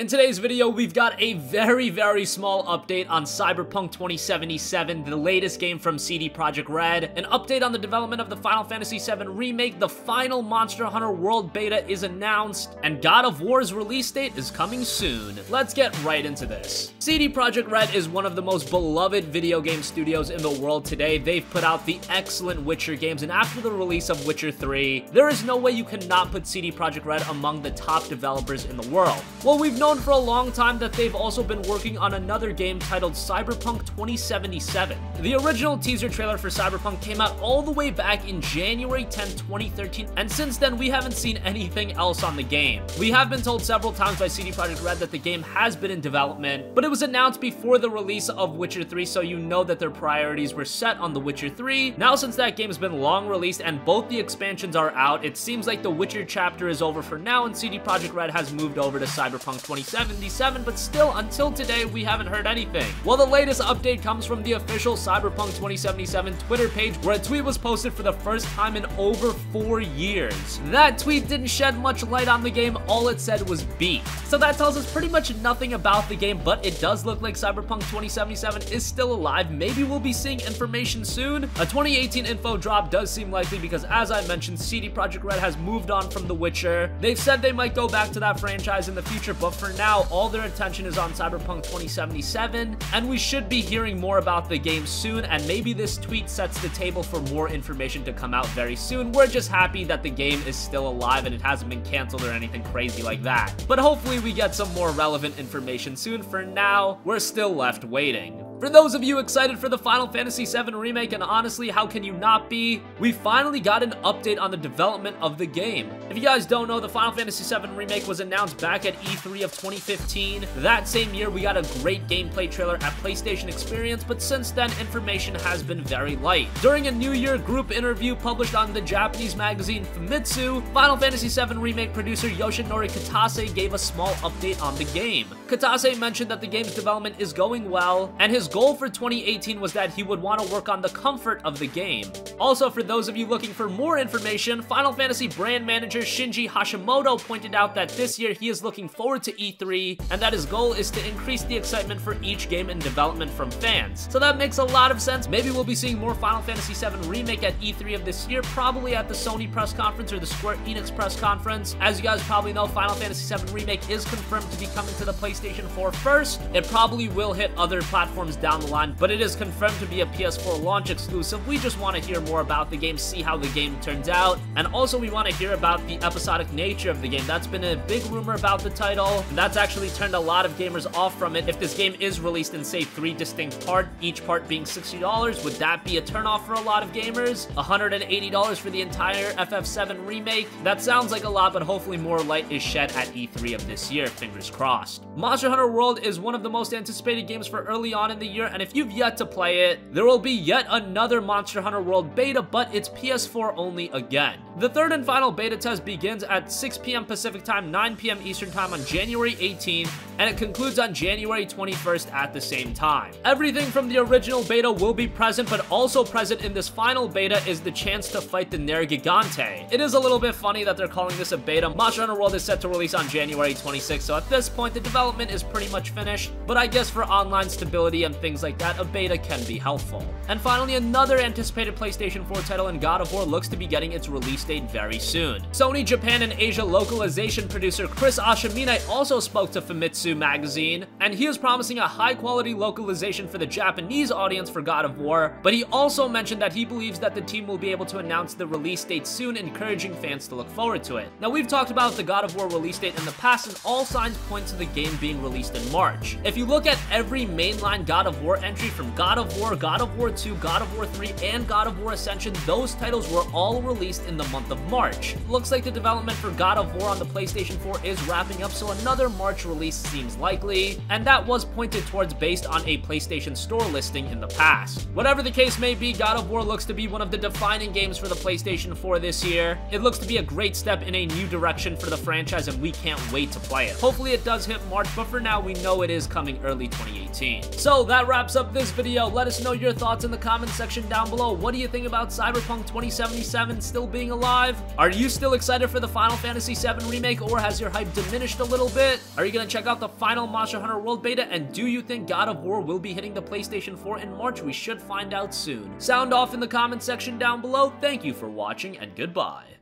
In today's video, we've got a very small update on Cyberpunk 2077, the latest game from CD Projekt Red, an update on the development of the Final Fantasy VII Remake, the final Monster Hunter World beta is announced, and God of War's release date is coming soon. Let's get right into this. CD Projekt Red is one of the most beloved video game studios in the world today. They've put out the excellent Witcher games, and after the release of Witcher 3, there is no way you cannot put CD Projekt Red among the top developers in the world. Well, we've known for a long time that they've also been working on another game titled Cyberpunk 2077. The original teaser trailer for Cyberpunk came out all the way back in January 10, 2013, and since then we haven't seen anything else on the game. We have been told several times by CD Projekt Red that the game has been in development, but it was announced before the release of Witcher 3, so you know that their priorities were set on The Witcher 3. Now, since that game has been long released and both the expansions are out, it seems like the Witcher chapter is over for now and CD Projekt Red has moved over to Cyberpunk 2077, but still, until today, we haven't heard anything. Well, the latest update comes from the official Cyberpunk 2077 Twitter page, where a tweet was posted for the first time in over 4 years. That tweet didn't shed much light on the game, all it said was beat. So that tells us pretty much nothing about the game, but it does look like Cyberpunk 2077 is still alive. Maybe we'll be seeing information soon. A 2018 info drop does seem likely because, as I mentioned, CD Projekt Red has moved on from The Witcher. They've said they might go back to that franchise in the future, but for now, all their attention is on Cyberpunk 2077, and we should be hearing more about the game soon, and maybe this tweet sets the table for more information to come out very soon. We're just happy that the game is still alive and it hasn't been canceled or anything crazy like that. But hopefully we get some more relevant information soon. For now, we're still left waiting. For those of you excited for the Final Fantasy VII Remake, and honestly, how can you not be? We finally got an update on the development of the game. If you guys don't know, the Final Fantasy VII Remake was announced back at E3 of 2015. That same year, we got a great gameplay trailer at PlayStation Experience, but since then, information has been very light. During a New Year group interview published on the Japanese magazine Famitsu, Final Fantasy VII Remake producer Yoshinori Kitase gave a small update on the game. Kitase mentioned that the game's development is going well, and his goal for 2018 was that he would want to work on the comfort of the game. Also, for those of you looking for more information, Final Fantasy brand manager Shinji Hashimoto pointed out that this year he is looking forward to E3, and that his goal is to increase the excitement for each game in development from fans. So that makes a lot of sense. Maybe we'll be seeing more Final Fantasy VII Remake at E3 of this year, probably at the Sony press conference or the Square Enix press conference. As you guys probably know, Final Fantasy VII Remake is confirmed to be coming to the PlayStation 4 first. It probably will hit other platforms down the line, but it is confirmed to be a PS4 launch exclusive. We just want to hear more about the game, see how the game turns out, and also we want to hear about the episodic nature of the game. That's been a big rumor about the title, and that's actually turned a lot of gamers off from it. If this game is released in, say, 3 distinct parts, each part being $60, would that be a turnoff for a lot of gamers? $180 for the entire FF7 Remake? That sounds like a lot, but hopefully more light is shed at E3 of this year, fingers crossed. Monster Hunter World is one of the most anticipated games for early on in the year, and if you've yet to play it, there will be yet another Monster Hunter World beta, but it's PS4 only again. The third and final beta test begins at 6 p.m. Pacific Time, 9 p.m. Eastern Time on January 18th, and it concludes on January 21st at the same time. Everything from the original beta will be present, but also present in this final beta is the chance to fight the Nergigante. It is a little bit funny that they're calling this a beta. Monster Hunter World is set to release on January 26th, so at this point, the development is pretty much finished, but I guess for online stability and things like that, a beta can be helpful. And finally, another anticipated PlayStation 4 title in God of War looks to be getting its release date very soon. Sony Japan and Asia localization producer Chris Ashamine also spoke to Famitsu magazine, and he is promising a high-quality localization for the Japanese audience for God of War, but he also mentioned that he believes that the team will be able to announce the release date soon, encouraging fans to look forward to it. Now, we've talked about the God of War release date in the past, and all signs point to the game being released in March. If you look at every mainline God of War entry from God of War, God of War 2, God of War 3, and God of War Ascension, those titles were all released in the month of March. Looks like the development for God of War on the PlayStation 4 is wrapping up, so another March release seems likely, and that was pointed towards based on a PlayStation Store listing in the past. Whatever the case may be, God of War looks to be one of the defining games for the PlayStation 4 this year. It looks to be a great step in a new direction for the franchise, and we can't wait to play it. Hopefully it does hit March, but for now we know it is coming early 2018. So that wraps up this video. Let us know your thoughts in the comment section down below. What do you think about Cyberpunk 2077 still being alive? Are you still excited for the Final Fantasy VII Remake, or has your hype diminished a little bit? Are you gonna check out the final Monster Hunter World Beta, and do you think God of War will be hitting the PlayStation 4 in March? We should find out soon. Sound off in the comment section down below. Thank you for watching, and goodbye.